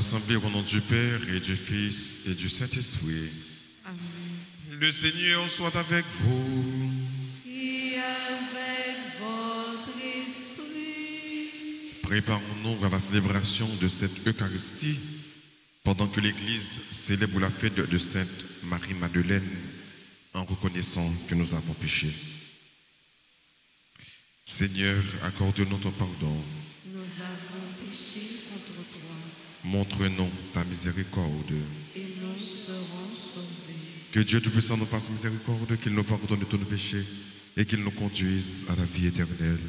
rassemblés au nom du Père et du Fils et du Saint-Esprit. Amen. Le Seigneur soit avec vous. Et avec votre esprit. Préparons-nous à la célébration de cette Eucharistie pendant que l'Église célèbre la fête de Sainte Marie-Madeleine en reconnaissant que nous avons péché. Seigneur, accorde-nous ton pardon. Nous avons péché contre toi Montre-nous ta miséricorde. et nous serons sauvés. Que Dieu Tout-Puissant nous fasse miséricorde, qu'il nous pardonne de tous nos péchés et qu'il nous conduise à la vie éternelle.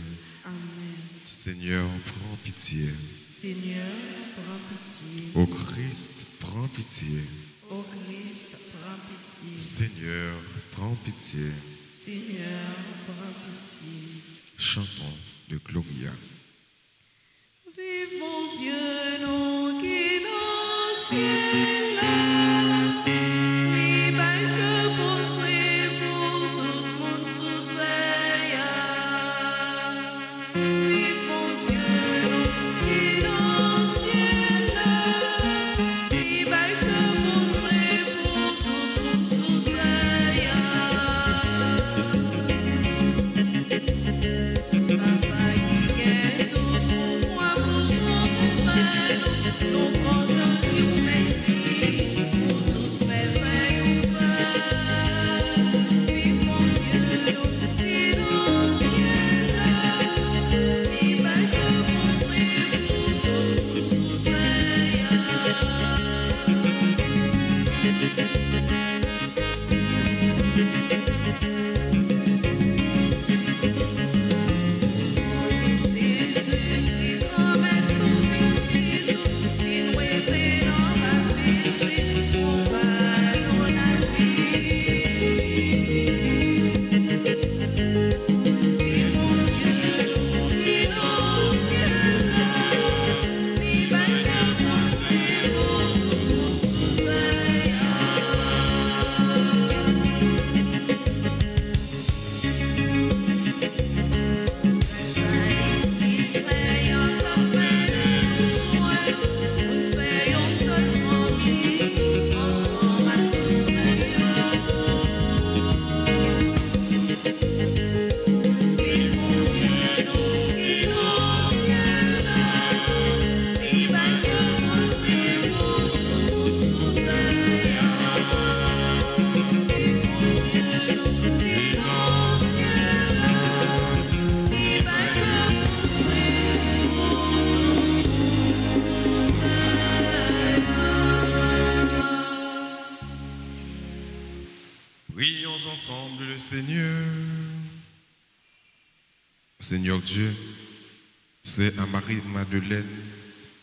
Amen. Seigneur, prends pitié. Seigneur, prends pitié. Ô Christ, prends pitié. Ô Christ, prends pitié. Seigneur, prends pitié. Seigneur, prends pitié. Chantons de Gloria. Vive mon Dieu, nous qui dans le ciel, libre que posé pour tout le monde sous terre. Vive mon Dieu, nous qui dans le ciel, libre que posé pour tout le monde sous terre. Papa qui est tout pouvoir pour sauver nous, nous comptons dire merci pour toutes merveilles ou fait. Vive mon Dieu, nous qui dans le ciel, libre que posé pour tout le sous terre. Jésus-Christ, promets-nous pitié, qui nous était dans ma péché, pour pardon la vie. Vive mon Dieu, qui dans le ciel, libre que posé pour tout le sous terre. Saint-Esprit, Seigneur, t'emmène joie, on fait une seule famille, ensemble à toute frayeur. Vive mon Dieu, nous qui dans le ciel, libre que posé pour tout le sous terre. Vive mon Dieu, nous qui dans le ciel, libre que posé pour tout le sous terre. Prions ensemble le Seigneur. Seigneur Dieu, c'est à Marie-Madeleine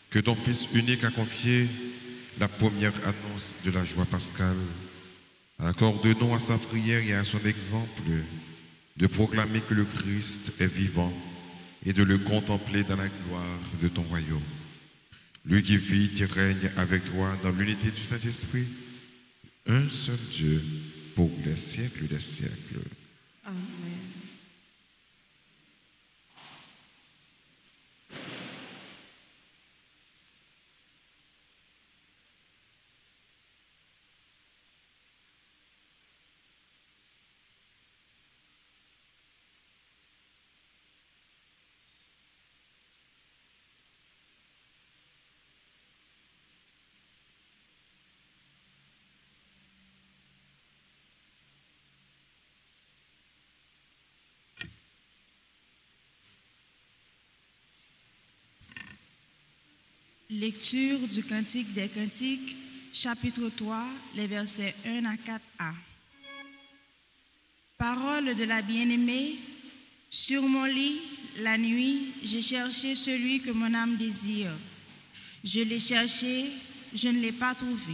que ton Fils unique a confié la première annonce de la joie pascale. Accorde-nous à sa prière et à son exemple de proclamer que le Christ est vivant et de le contempler dans la gloire de ton royaume. Lui qui vit, qui règne avec toi dans l'unité du Saint-Esprit, un seul Dieu pour les siècles des siècles. Amen. Lecture du Cantique des Cantiques, chapitre 3, les versets 1 à 4a. Parole de la bien-aimée, sur mon lit, la nuit, j'ai cherché celui que mon âme désire. Je l'ai cherché, je ne l'ai pas trouvé.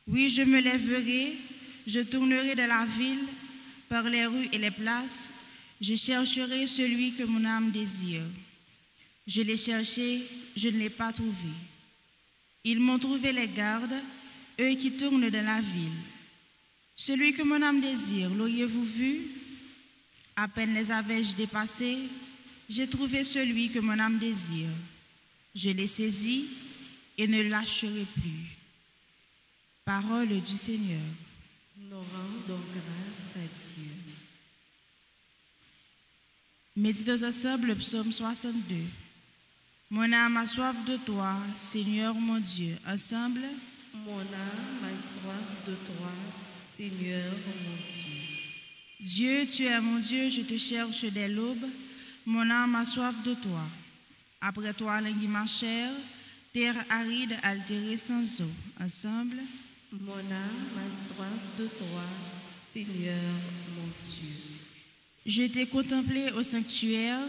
Oui, je me lèverai, je tournerai de la ville, par les rues et les places, je chercherai celui que mon âme désire. Je l'ai cherché, je ne l'ai pas trouvé. Ils m'ont trouvé les gardes, eux qui tournent dans la ville. Celui que mon âme désire, l'auriez-vous vu? À peine les avais-je dépassés, j'ai trouvé celui que mon âme désire. Je l'ai saisi, et ne lâcherai plus. Parole du Seigneur. Nous rendons grâce à Dieu. Méditons ensemble le psaume 62. Mon âme a soif de toi, Seigneur mon Dieu. Ensemble, Mon âme a soif de toi, Seigneur mon Dieu. Dieu, tu es mon Dieu, je te cherche dès l'aube. Mon âme a soif de toi. Après toi, languit ma chair, terre aride, altérée sans eau. Ensemble, Mon âme a soif de toi, Seigneur mon Dieu. je t'ai contemplé au sanctuaire,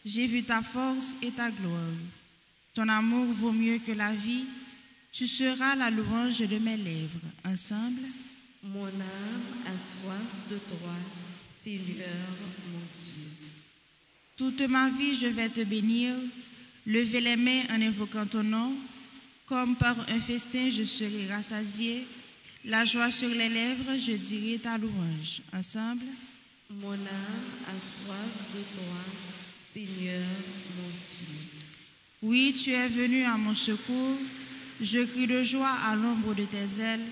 j'ai vu ta force et ta gloire. Ton amour vaut mieux que la vie, tu seras la louange de mes lèvres. Ensemble, Mon âme a soif de toi, Seigneur mon Dieu. toute ma vie je vais te bénir, lever les mains en invoquant ton nom, comme par un festin je serai rassasié, la joie sur les lèvres, je dirai ta louange. Ensemble, Mon âme a soif de toi, Seigneur mon Dieu. oui, tu es venu à mon secours, je crie de joie à l'ombre de tes ailes,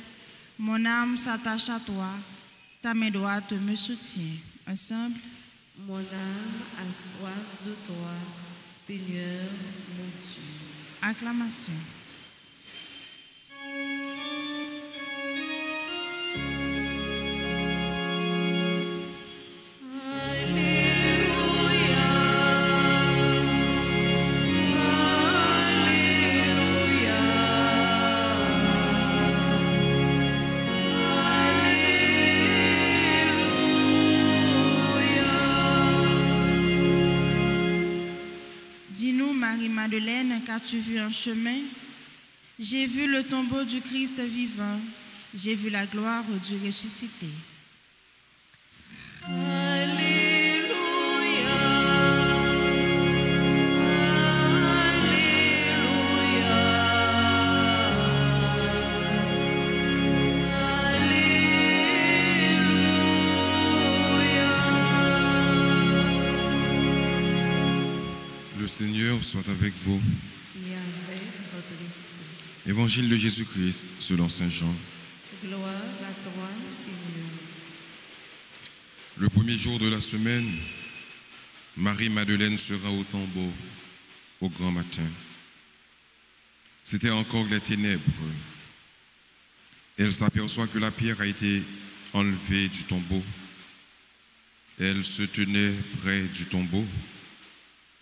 mon âme s'attache à toi, ta main droite me soutient. Ensemble, Mon âme a soif de toi, Seigneur mon Dieu. acclamation. Dis-nous, Marie-Madeleine, qu'as-tu vu en chemin? J'ai vu le tombeau du Christ vivant, j'ai vu la gloire du ressuscité. Le Seigneur soit avec vous. Et avec votre esprit. Évangile de Jésus-Christ selon Saint Jean. Gloire à toi, Seigneur. Le premier jour de la semaine, Marie-Madeleine sera au tombeau au grand matin. C'était encore les ténèbres. Elle s'aperçoit que la pierre a été enlevée du tombeau. Elle se tenait près du tombeau,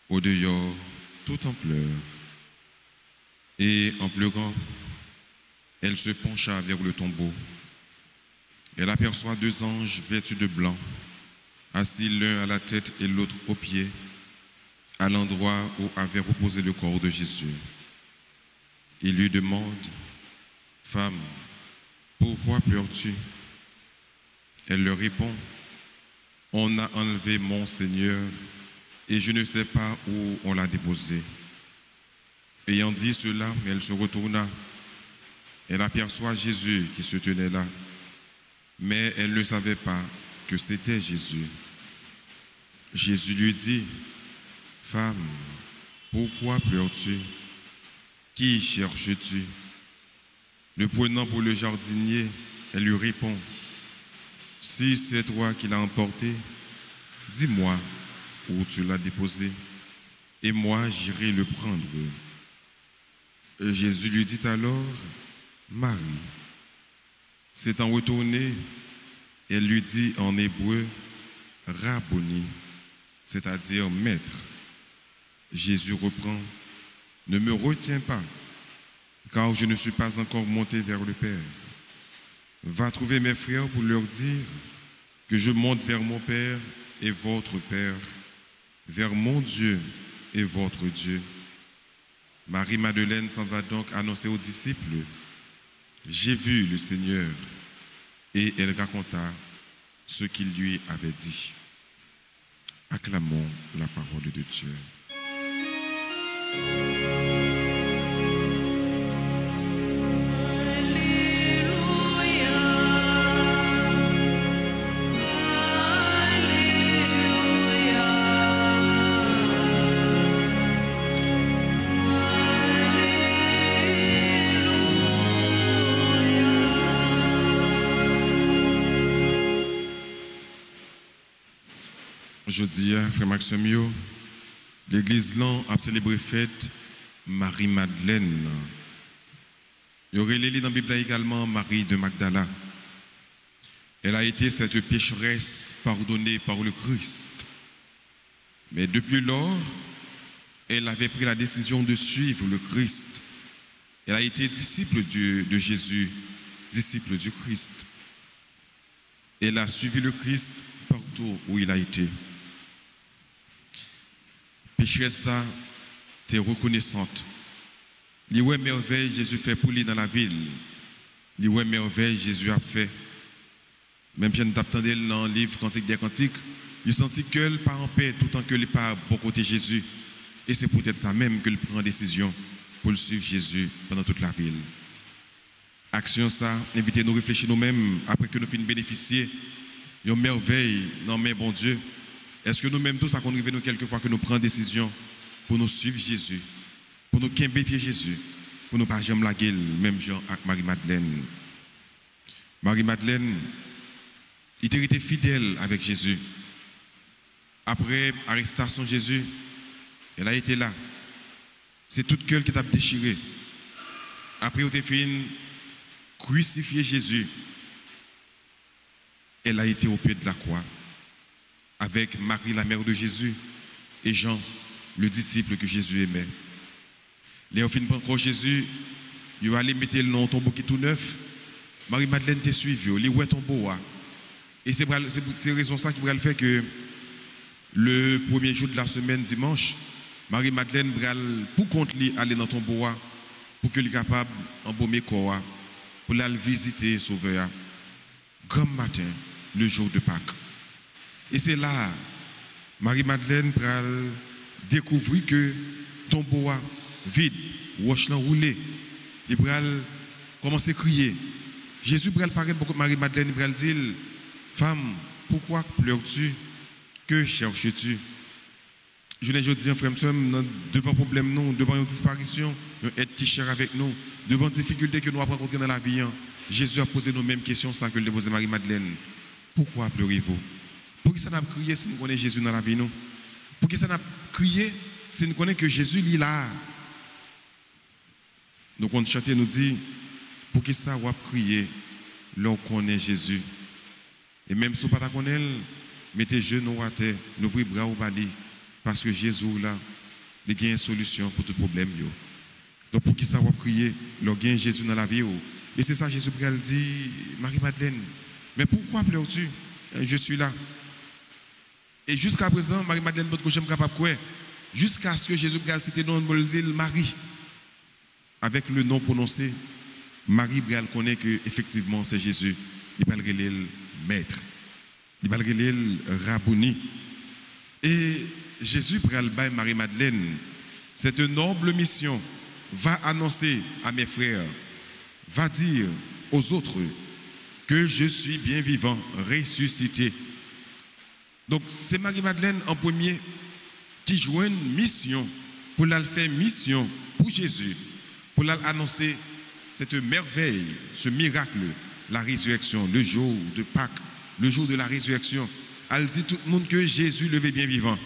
au dehors, tout en pleurs. Et en pleurant, elle se pencha vers le tombeau. Elle aperçoit deux anges vêtus de blanc, assis l'un à la tête et l'autre aux pieds, à l'endroit où avait reposé le corps de Jésus. Ils lui demandent, « Femme, pourquoi pleures-tu » Elle leur répond, « On a enlevé mon Seigneur et je ne sais pas où on l'a déposé. » Ayant dit cela, elle se retourna. Elle aperçoit Jésus qui se tenait là, mais elle ne savait pas que c'était Jésus. Jésus lui dit, « Femme, pourquoi pleures-tu? Qui cherches-tu » Le prenant pour le jardinier, elle lui répond, « Si c'est toi qui l'as emporté, dis-moi où tu l'as déposé, et moi j'irai le prendre. » Et Jésus lui dit alors, « Marie. » S'étant retourné, elle lui dit en hébreu, « Rabboni », c'est-à-dire maître. Jésus reprend, « Ne me retiens pas, car je ne suis pas encore monté vers le Père. Va trouver mes frères pour leur dire que je monte vers mon Père et votre Père, vers mon Dieu et votre Dieu. » Marie-Madeleine s'en va donc annoncer aux disciples, « J'ai vu le Seigneur » et elle raconta ce qu'il lui avait dit. Acclamons la parole de Dieu. Jeudi, frère Maxime, l'église là a célébré fête Marie-Madeleine. Il y aurait dans la Bible également Marie de Magdala. Elle a été cette pécheresse pardonnée par le Christ. Mais depuis lors, elle avait pris la décision de suivre le Christ. Elle a été disciple de Jésus, disciple du Christ. Elle a suivi le Christ partout où il a été. Pécheresse ça, t'es reconnaissante. Les ouais merveilles Jésus fait pour lui dans la ville. Les ouais merveilles Jésus a fait. Même si nous t'attendons dans le livre Cantique des Cantiques, il sentit qu'elle part en paix tout en que il part bon côté Jésus. Et c'est peut-être ça même qu'il prend décision pour le suivre Jésus pendant toute la ville. Action ça, invitez-nous à réfléchir nous-mêmes après que nous finissons bénéficier d'une merveille dans mes bon Dieu. Est-ce que nous-mêmes tous, ça qu'on arrive nous quelquefois que nous prenons décision pour nous suivre Jésus, pour nous quimber pied Jésus, pour nous pas jamais la gueule, même Jean avec Marie-Madeleine. Marie-Madeleine, il était été fidèle avec Jésus. Après l'arrestation de Jésus, elle a été là. C'est toute cœur qui t'a déchiré. Après, on a fini crucifier Jésus. Elle a été au pied de la croix avec Marie, la mère de Jésus, et Jean, le disciple que Jésus aimait. Les au fin de Jésus, il va aller mettre le nom tombeau qui est tout neuf. Marie-Madeleine t'a suivi, il ouais tombeau. Et c'est raison ça qui va le faire que le premier jour de la semaine, dimanche, Marie-Madeleine pour compte lui aller dans ton bois pour qu'il soit capable d'embaumer corps pour aller visiter Sauveur grand matin le jour de Pâques. Et c'est là Marie-Madeleine pral découvrir que ton bois vide, roche roulé, il pral commencer à crier. Jésus pral paraître beaucoup Marie-Madeleine pral dire femme, pourquoi pleures-tu? Que cherches-tu? Je ne dis frère, devant un problème, nous, devant une disparition, une aide qui cher avec nous, devant une difficulté que nous avons rencontrées dans la vie, Jésus a posé nos mêmes questions sans que le pose Marie-Madeleine. Pourquoi pleurez-vous? Pour qui ça n'a pas crié si nous connaissons Jésus dans la vie, nous? Pour qui ça n'a pas crié si nous connaissons que Jésus est là? Donc on chante et nous dit, pour qui ça va crier lorsqu'on connaît Jésus? Et même si vous ne connaissez pas, mettez genoux à terre, ouvrez bras au bali, parce que Jésus là, il y a une solution pour tout problème. Donc pour qui ça va prier, il y a Jésus dans la vie. Et c'est ça Jésus dit, Marie-Madeleine, mais pourquoi pleures-tu? Je suis là. Et jusqu'à présent, Marie-Madeleine, votre je suis capable de quoi? Jusqu'à ce que Jésus cite non Marie. Avec le nom prononcé, Marie connaît que effectivement c'est Jésus. Il va le maître. Il va le rabouni. Et Jésus pral bail Marie-Madeleine. Cette noble mission va annoncer à mes frères, va dire aux autres que je suis bien vivant, ressuscité. Donc c'est Marie-Madeleine en premier qui joue une mission pour la faire mission pour Jésus, pour l'annoncer cette merveille, ce miracle, la résurrection, le jour de Pâques, le jour de la résurrection. Elle dit tout le monde que Jésus levé bien vivant.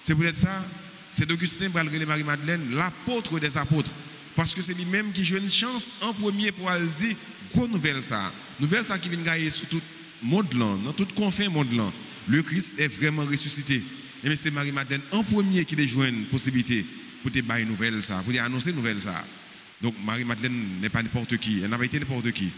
C'est peut-être ça, c'est Augustin Bralré Marie-Madeleine, l'apôtre des apôtres. Parce que c'est lui-même qui joue une chance en premier pour elle dire, quoi nouvelle ça? Nouvelle ça qui vient gagner sur tout le monde, dans tout confin monde. Le Christ est vraiment ressuscité. Et bien c'est Marie-Madeleine en premier qui joue une possibilité pour te bailler nouvelle ça, pour te annoncer nouvelle ça. Donc Marie-Madeleine n'est pas n'importe qui, elle n'a pas été n'importe qui.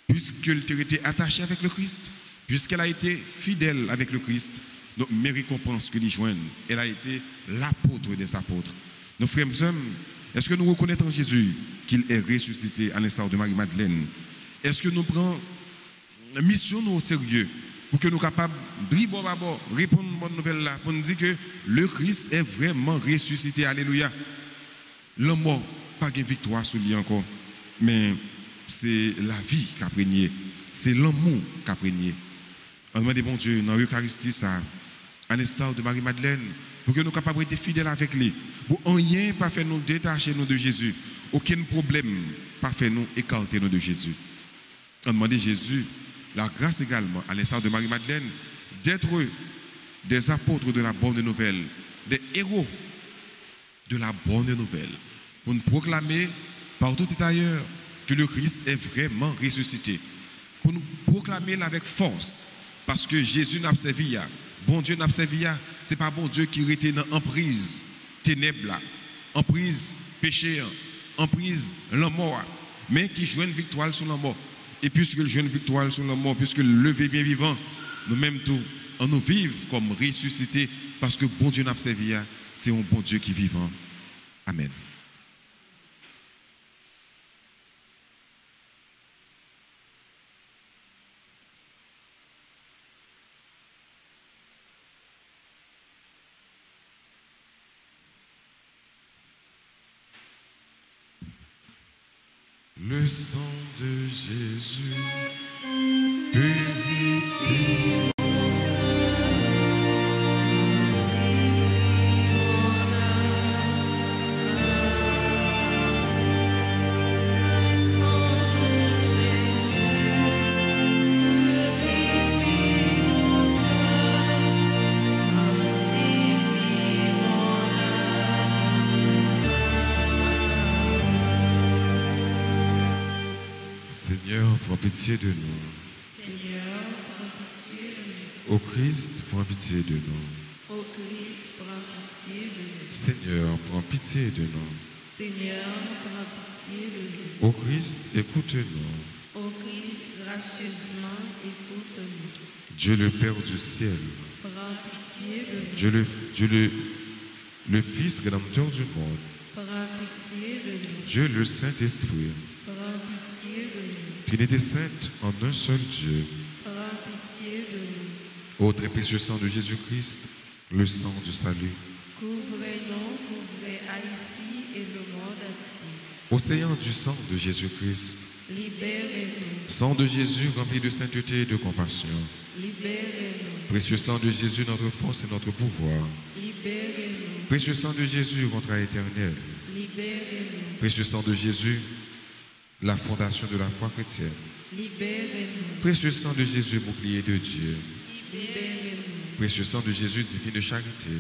Puisqu'elle a été attachée avec le Christ, puisqu'elle a été fidèle avec le Christ, donc mes récompenses que lui joignent, elle a été l'apôtre des apôtres. Nos frères et sœurs, est-ce que nous reconnaissons Jésus qu'il est ressuscité à l'instar de Marie-Madeleine? Est-ce que nous prenons la mission au sérieux pour que nous soyons capables de répondre à une bonne nouvelle là, pour nous dire que le Christ est vraiment ressuscité? Alléluia. L'homme mort, pas de victoire sur lui encore, mais c'est la vie qui a prégné, c'est l'amour qui a prégné. On demande bon Dieu dans l'Eucharistie ça, à l'instar de Marie-Madeleine, pour que nous soyons capables d'être fidèles avec lui. Pour rien pas faire nous détacher nous de Jésus. Aucun problème pas faire nous écarter nous de Jésus. On demande Jésus la grâce également, à l'instar de Marie-Madeleine, d'être des apôtres de la bonne nouvelle, des héros de la bonne nouvelle, pour nous proclamer partout et ailleurs que le Christ est vraiment ressuscité, pour nous proclamer avec force, parce que Jésus n'a pas servi, bon Dieu n'a pas servi, ce n'est pas bon Dieu qui était dans l'emprise ténèbres là, emprise péché, emprise la mort, mais qui joue une victoire sur la mort. Et puisque le joue une victoire sur la mort, puisque le lever bien vivant, nous-mêmes tous, on nous vive comme ressuscités, parce que bon Dieu n'a pas servi, c'est un bon Dieu qui est vivant. Amen. Le sang de Jésus purifie. Seigneur, prends pitié de nous. Seigneur, prends pitié de nous. Ô Christ, prends pitié de nous. Ô Christ, prends pitié de nous. Seigneur, prends pitié de nous. Seigneur, prends pitié de nous. Ô Christ, écoute-nous. Ô Christ, gracieusement, écoute-nous. Dieu le Père du ciel, Prends pitié de nous. Dieu le Fils rédempteur du monde, Prends pitié de nous. Dieu le Saint-Esprit, Prends pitié de nous. Trinité sainte en un seul Dieu. Prends pitié de nous. Ô très précieux sang de Jésus-Christ, le sang du salut. Couvrez-nous, couvrez Haïti et le monde entier. Océan du sang de Jésus-Christ, Libérez-nous. sang de Jésus rempli de sainteté et de compassion. Libérez-nous. Précieux sang de Jésus, notre force et notre pouvoir. Libérez-nous. Précieux sang de Jésus, contrat éternel. Libérez-nous. Précieux sang de Jésus, la fondation de la foi chrétienne. Libérez-nous. Précieux sang de Jésus, bouclier de Dieu. Libérez-nous. Précieux sang de Jésus, divine charité.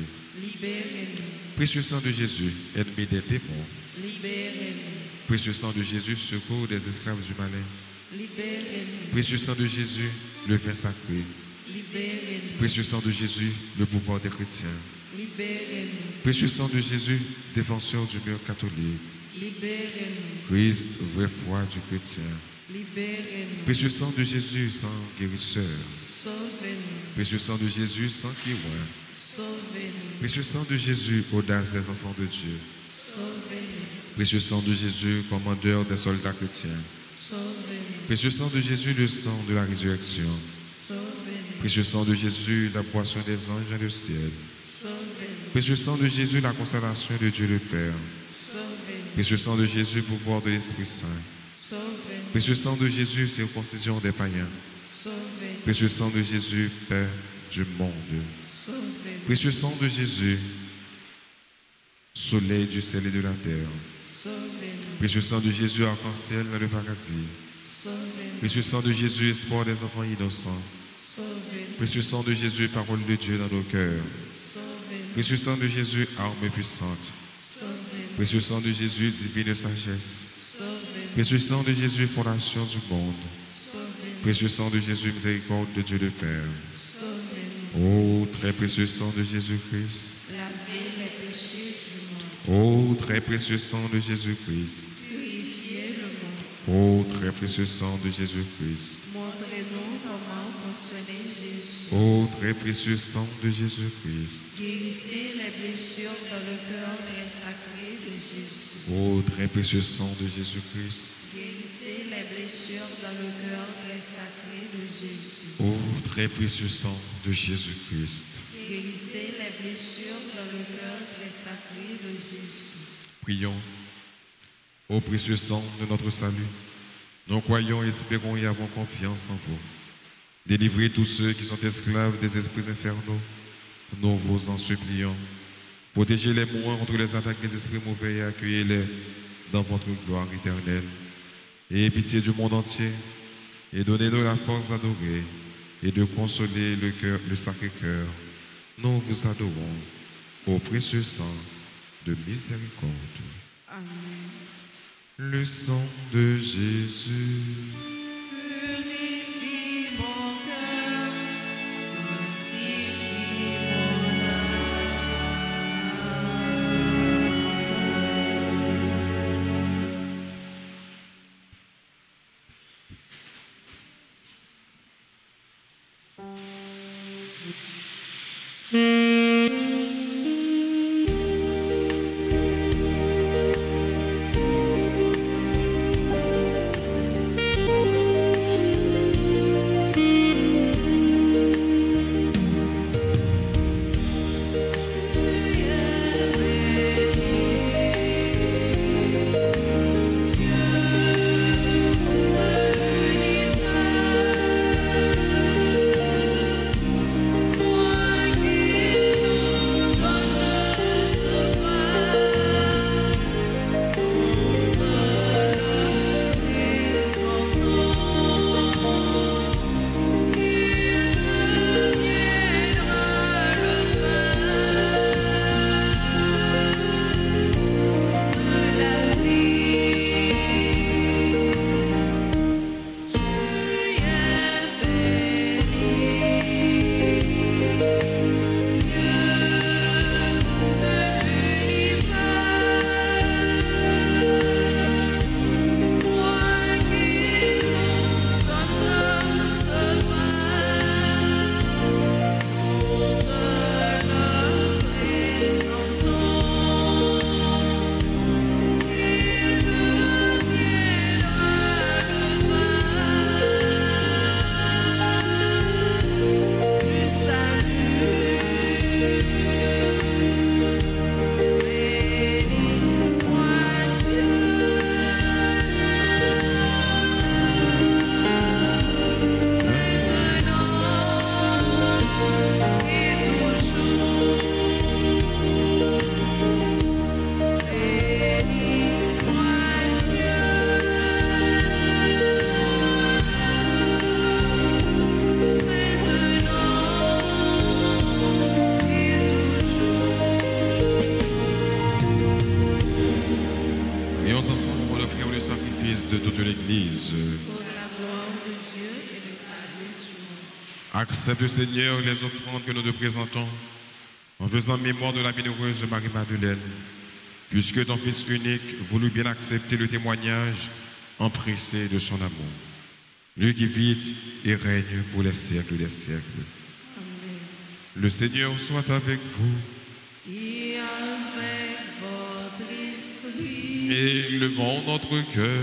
Libérez-nous. Précieux sang de Jésus, ennemi des démons. Libérez-nous. Précieux sang de Jésus, secours des esclaves du malin. Libérez-nous. Précieux sang de Jésus, le vin sacré. Libérez-nous. Précieux sang de Jésus, le pouvoir des chrétiens. Libérez-nous. Précieux sang de Jésus, défenseur du mur catholique. Libérez-nous. Christ, vraie foi du chrétien. Libérez-nous. Précieux sang de Jésus, sang guérisseur. Sauvez-nous. Précieux sang de Jésus, sang qui oint. Sauvez-nous. Précieux sang de Jésus, audace des enfants de Dieu. Sauvez-nous. Précieux sang de Jésus, commandeur des soldats chrétiens. Sauvez-nous. Précieux sang de Jésus, le sang de la résurrection. Sauvez-nous. Précieux sang de Jésus, la boisson des anges et le ciel. Sauvez-nous. Précieux sang de Jésus, la consolation de Dieu le Père. Sauvez-nous. Précieux sang de Jésus, pouvoir de l'Esprit Saint. Sauvez-nous. Précieux sang de Jésus, circoncision des païens. Sauvez-nous. Précieux sang de Jésus, Père du monde. Sauvez-nous. Précieux sang de Jésus, soleil du ciel et de la terre. Sauvez-nous. Précieux sang de Jésus, arc-en-ciel dans le paradis. Sauvez-nous. Précieux sang de Jésus, espoir des enfants innocents. Sauvez-nous. Précieux sang de Jésus, parole de Dieu dans nos cœurs. Sauvez-nous. Précieux sang de Jésus, arme puissante. Sauvez-nous. Précieux sang de Jésus, divine sagesse. Sauvez-nous. Précieux sang de Jésus, fondation du monde. Sauvez-nous. Précieux sang de Jésus, miséricorde de Dieu le Père. Sauvez-nous. Ô très précieux sang de Jésus-Christ. Lavez les péchés du monde. Ô très précieux sang de Jésus-Christ. Purifiez le monde. Ô très précieux sang de Jésus-Christ. Montrez-nous comment consoler Jésus. Ô très précieux sang de Jésus-Christ. Guérissez les blessures dans le cœur très sacré de Jésus. Ô très précieux sang de Jésus-Christ. Guérissez les blessures dans le cœur très sacré de Jésus. Ô très précieux sang de Jésus-Christ. Guérissez les blessures dans le cœur très sacré de Jésus. Prions. Ô précieux sang de notre salut, nous croyons, espérons et avons confiance en vous. Délivrez tous ceux qui sont esclaves des esprits infernaux. Nous vous en supplions. Protégez les mourants contre les attaques des esprits mauvais et accueillez-les dans votre gloire éternelle. Ayez pitié du monde entier et donnez-nous la force d'adorer et de consoler le Sacré-Cœur nous vous adorons au précieux sang de miséricorde. Amen. Le sang de Jésus Purifie mon cœur, sanctifie mon de toute l'Église. Pour la gloire de Dieu et le salut du monde. Accepte, Seigneur, les offrandes que nous te présentons en faisant mémoire de la bienheureuse Marie-Madeleine, puisque ton Fils unique voulut bien accepter le témoignage empressé de son amour. Lui qui vit et règne pour les siècles des siècles. Amen. Le Seigneur soit avec vous. Et avec votre esprit, Et levons notre cœur.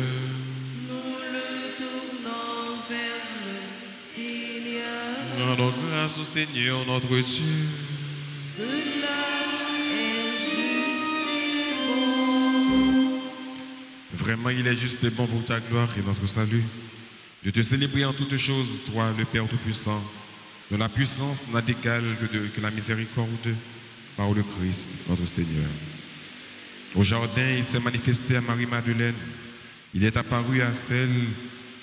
nous le tournons vers le Seigneur. Rendons grâce au Seigneur notre Dieu. Cela est juste et bon. Vraiment, il est juste et bon pour ta gloire et notre salut. De te célébrer en toutes choses, toi, le Père Tout-Puissant, dont la puissance n'a d'égal que la miséricorde par le Christ, notre Seigneur. Au jardin, il s'est manifesté à Marie-Madeleine. Il est apparu à celle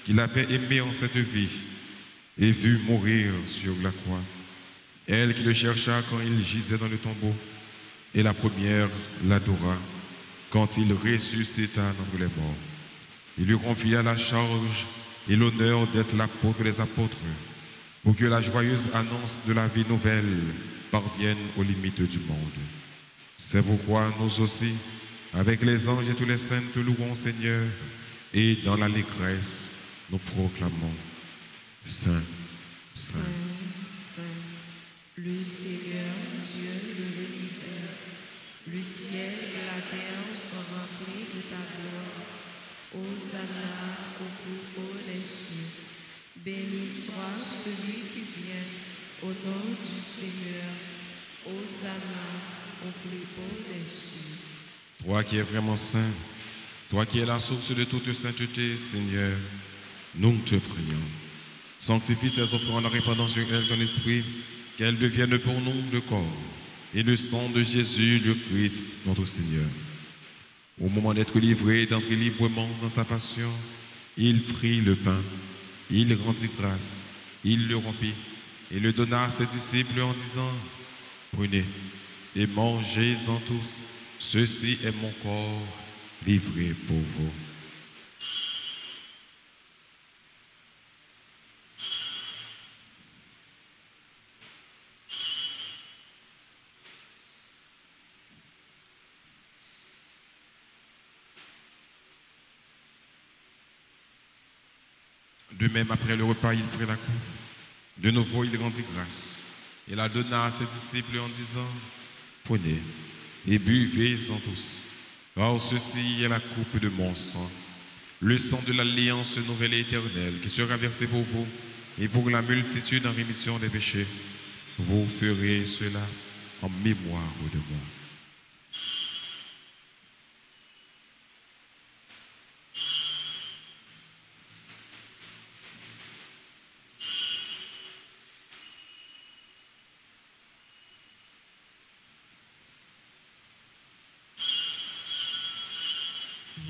qu'il avait aimée en cette vie et vu mourir sur la croix. Elle qui le chercha quand il gisait dans le tombeau, et la première l'adora quand il ressuscita d'entre les morts. Il lui confia la charge et l'honneur d'être l'apôtre des apôtres, pour que la joyeuse annonce de la vie nouvelle parvienne aux limites du monde. C'est pourquoi nous aussi, avec les anges et tous les saints, te louons, Seigneur, et dans l'allégresse, nous proclamons Saint, Saint. Saint, Saint, le Seigneur, Dieu de l'univers, le ciel et la terre sont remplis de ta gloire. Hosanna au plus haut des cieux. Béni soit celui qui vient au nom du Seigneur. Hosanna au plus haut des cieux. Toi qui es vraiment saint, toi qui es la source de toute sainteté, Seigneur, nous te prions. Sanctifie ces offrandes en répandant sur elles ton esprit, qu'elles deviennent pour nous le corps et le sang de Jésus, le Christ, notre Seigneur. Au moment d'être livré, d'entrer librement dans sa passion, il prit le pain, il rendit grâce, il le rompit et le donna à ses disciples en disant : Prenez et mangez-en tous. Ceci est mon corps livré pour vous. De même, après le repas, il prit la coupe. De nouveau, il rendit grâce et la donna à ses disciples en disant, prenez et buvez-en tous, car ceci est la coupe de mon sang, le sang de l'alliance nouvelle et éternelle, qui sera versé pour vous et pour la multitude en rémission des péchés. Vous ferez cela en mémoire de moi.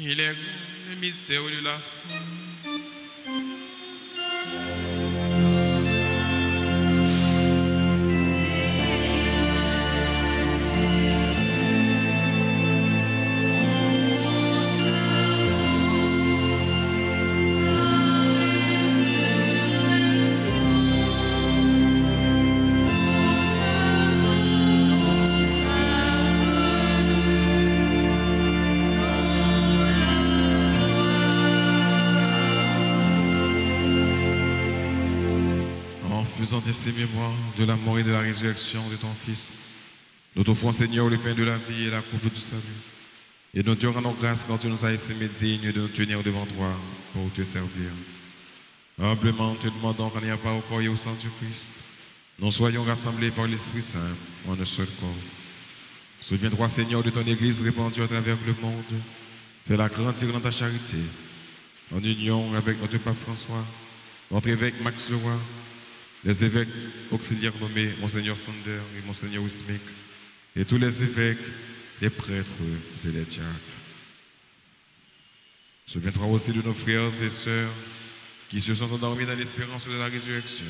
Il est le mystère de la foi. Faisant ces mémoires de la mort et de la résurrection de ton Fils, nous t'offrons, Seigneur, le pain de la vie et la coupe du salut. Et nous te rendons grâce quand tu nous as estimés dignes de nous tenir devant toi pour te servir. Humblement, te demandons qu'en n'y a pas au corps et au sang du Christ, nous soyons rassemblés par l'Esprit Saint en un seul corps. Souviens-toi, Seigneur, de ton Église répandue à travers le monde. Fais-la grandir dans ta charité, en union avec notre pape François, notre évêque Max Leroy, les évêques auxiliaires nommés Monseigneur Sander et Monseigneur Wismic, et tous les évêques, les prêtres et les diacres. Souviens-toi aussi de nos frères et sœurs qui se sont endormis dans l'espérance de la résurrection.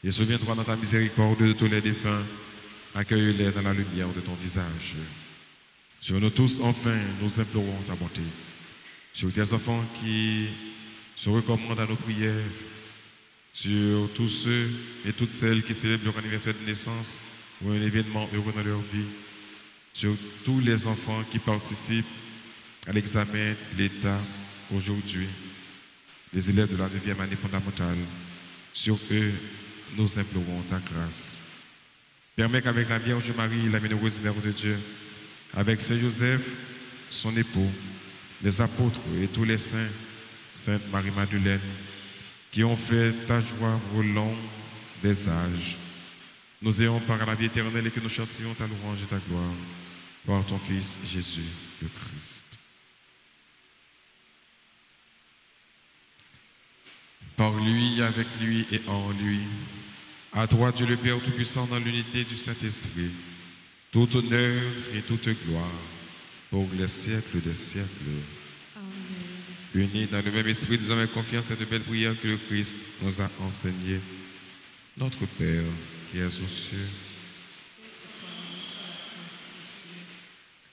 Et souviens-toi dans ta miséricorde de tous les défunts, accueille-les dans la lumière de ton visage. Sur nous tous, enfin, nous implorons ta bonté. Sur tes enfants qui se recommandent à nos prières, sur tous ceux et toutes celles qui célèbrent leur anniversaire de naissance ou un événement heureux dans leur vie, sur tous les enfants qui participent à l'examen de l'État aujourd'hui, les élèves de la 9e année fondamentale, sur eux, nous implorons ta grâce. Permets qu'avec la Vierge Marie, la bienheureuse Mère de Dieu, avec Saint Joseph, son époux, les apôtres et tous les saints, Sainte Marie-Madeleine, qui ont fait ta joie au long des âges, nous ayons par la vie éternelle et que nous chantions ta louange et ta gloire par ton Fils Jésus le Christ. Par lui, avec lui et en lui, à toi Dieu le Père Tout-Puissant dans l'unité du Saint-Esprit, tout honneur et toute gloire pour les siècles des siècles. Unis dans le même esprit, disons avec confiance cette belle prière que le Christ nous a enseignée. Notre Père, qui es aux cieux, que ton nom soit sanctifié,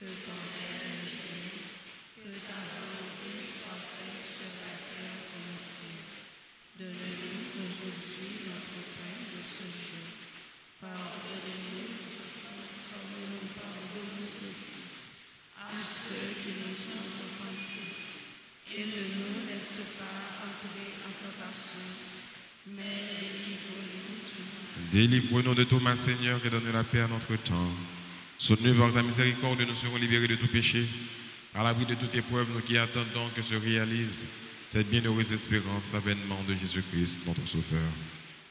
que ton règne vienne, que ta volonté soit faite sur la terre comme au ciel. Donne-nous aujourd'hui notre pain de ce jour. Pardonne-nous nos offenses comme nous pardonnons aussi à ceux qui nous ont offensés. Et ne nous laisse pas entrer en tentation, mais délivre-nous du mal. délivre-nous de tout mal, Seigneur, et donne la paix à notre temps. Soutenu par ta miséricorde, nous serons libérés de tout péché. À l'abri de toute épreuve, nous qui attendons que se réalise cette bienheureuse espérance d'avènement de Jésus-Christ, notre Sauveur.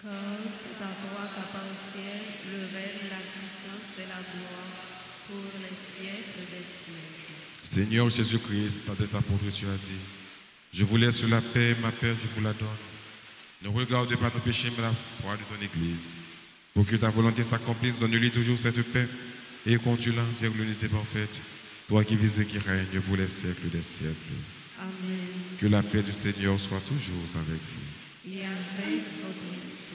Car c'est à toi qu'appartiennent le règne, la puissance et la gloire pour les siècles des siècles. Seigneur Jésus-Christ, à tes apôtres, tu as dit, je vous laisse la paix, ma paix, je vous la donne. Ne regarde pas nos péchés, mais la foi de ton Église. Pour que ta volonté s'accomplisse, donne-lui toujours cette paix et conduis-la vers l'unité parfaite. Toi qui vis et qui règnes pour les siècles des siècles. Amen. Que la paix du Seigneur soit toujours avec vous. Et avec votre esprit.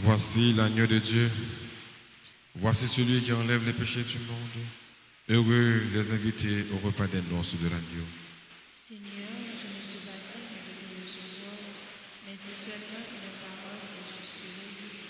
Voici l'agneau de Dieu. Voici celui qui enlève les péchés du monde. Heureux les invités au repas des noces de l'agneau. Seigneur, je ne suis pas digne de te recevoir, mais dis seulement une parole et je serai guéri.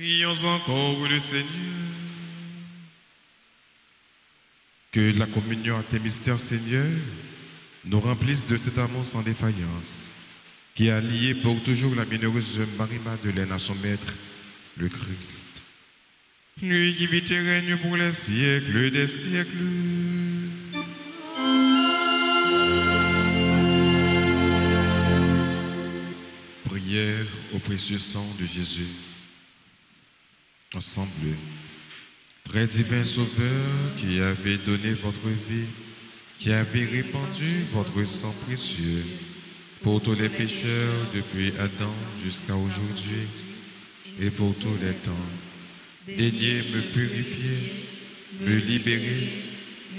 Prions encore le Seigneur. Que la communion à tes mystères, Seigneur, nous remplisse de cet amour sans défaillance, qui a lié pour toujours la bienheureuse Marie-Madeleine à son Maître, le Christ. Lui qui vit et règne pour les siècles des siècles. Prière au précieux sang de Jésus. Ensemble, très divin Sauveur, qui avez donné votre vie, qui avez répandu votre sang précieux pour tous les pécheurs depuis Adam jusqu'à aujourd'hui et pour tous les temps. Daignez me purifier, me libérer,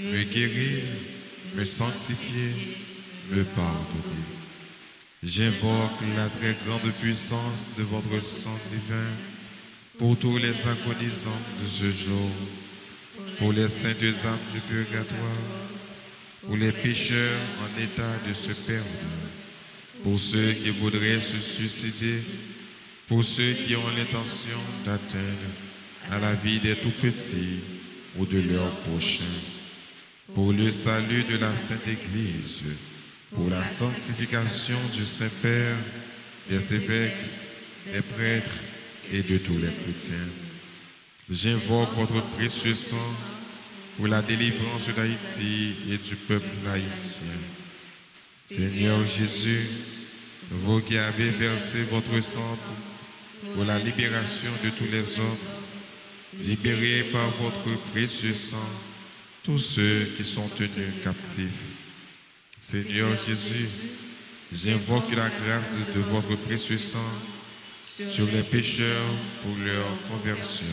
me guérir, me sanctifier, me pardonner. J'invoque la très grande puissance de votre sang divin pour tous les agonisants de ce jour, pour les saintes âmes du purgatoire, pour les pécheurs en état de se perdre, pour ceux qui voudraient se suicider, pour ceux qui ont l'intention d'atteindre à la vie des tout-petits ou de leurs prochains, pour le salut de la Sainte Église, pour la sanctification du Saint-Père, des évêques, des prêtres et de tous les chrétiens. J'invoque votre précieux sang pour la délivrance d'Haïti et du peuple haïtien. Seigneur Jésus, vous qui avez versé votre sang pour la libération de tous les hommes, libérez par votre précieux sang tous ceux qui sont tenus captifs. Seigneur Jésus, j'invoque la grâce de votre précieux sang sur les pécheurs pour leur conversion.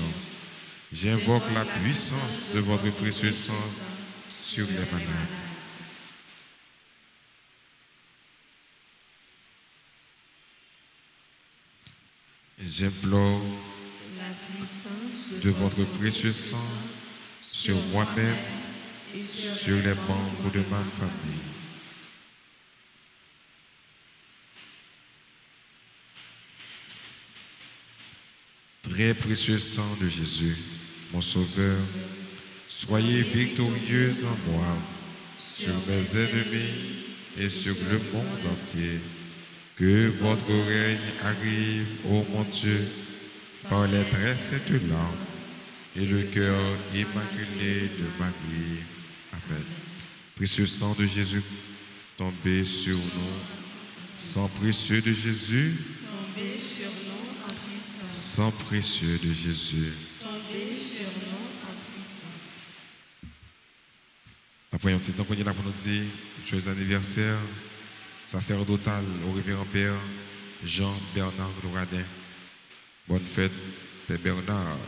J'invoque la puissance de votre précieux sang sur les malades. J'implore la puissance de votre précieux sang sur moi-même et sur les membres de ma famille. Très précieux sang de Jésus, mon Sauveur, soyez victorieux en moi, sur mes ennemis et sur le monde entier. Que votre règne arrive, ô mon Dieu, par les très saintes larmes et le cœur immaculé de Marie. Amen. Précieux sang de Jésus, tombez sur nous. Sang précieux de Jésus, tombez sur nous en puissance. sang précieux de Jésus. Tombez sur nous en puissance. Après un petit temps qu'on est là pour nous dire joyeux anniversaire, sacerdotal au révérend Père Jean-Bernard Nouradin. Bonne fête, Père Bernard.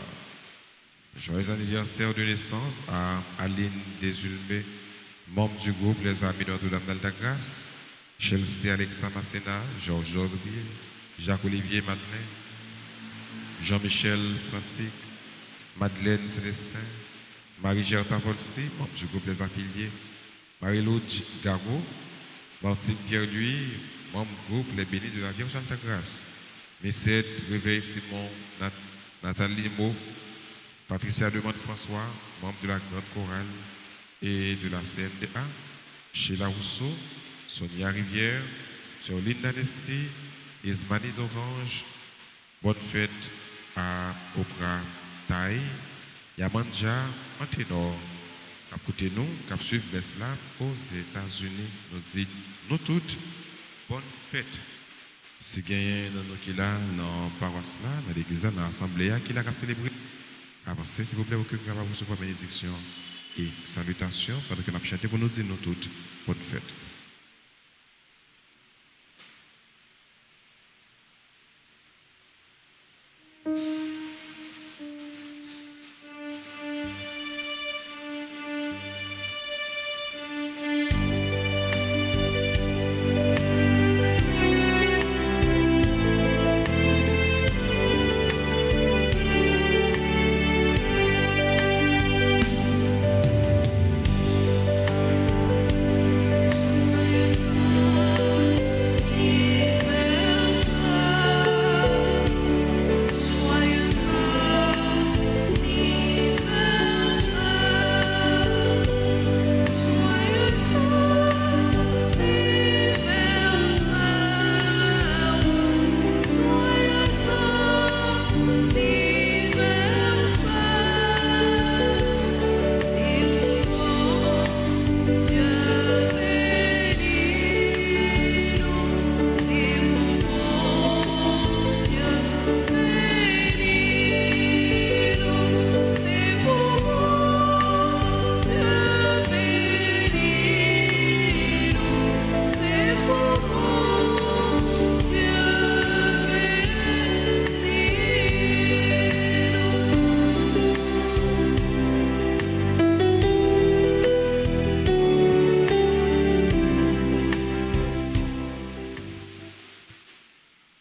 Joyeux anniversaire de naissance à Aline Desulmé, membre du groupe Les Amis de l'Âme d'Alta-Grâce, Chelsea Alexa Massena, Georges Jorville, Jacques-Olivier Madeleine, Jean-Michel Francique, Madeleine Célestin, Marie-Gerta Volsi, membre du groupe Les Affiliés, Marie-Lou Garot, Martine Pierre-Louis, membre du groupe Les Bénis de la Vierge Alta-Grâce, Messette Réveil Simon, Nathalie Limo, Patricia Demande-François, membre de la Grande Chorale et de la CNDA, Sheila Rousseau, Sonia Rivière, Soline Danesti, Ismani d'Orange. Bonne fête à Oprah Taï, Yamanja en ténor. Cap côté nous, cap suivre Besla aux États-Unis. Nous dit nous toutes bonne fête. Si gagne dans nous qui là dans paroisse là, dans l'église dans l'assemblée qui là cap célébrer. Avancez s'il vous plaît pour que nous puissions recevoir bénédiction et salutations pendant que nous chantons pour nous dire nous toutes bonne fête.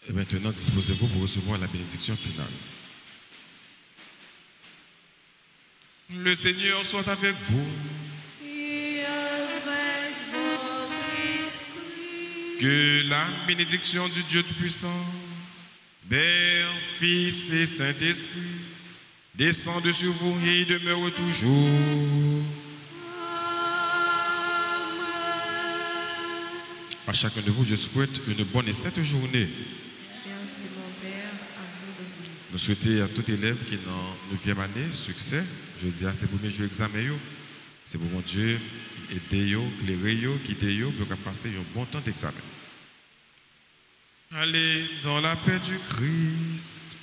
Et maintenant, disposez-vous pour recevoir la bénédiction finale. Le Seigneur soit avec vous. Et avec votre esprit. Que la bénédiction du Dieu Tout-Puissant, Père, Fils et Saint-Esprit, descende sur vous et demeure toujours. À chacun de vous, je souhaite une bonne et sainte journée. Merci mon Père, à vous de nous. Nous souhaitons à tout élève qui est dans 9e année succès. Je dis à ces premiers jours d'examen, c'est pour mon Dieu aider, éclairer, guider pour passer un bon temps d'examen. Allez dans la paix du Christ.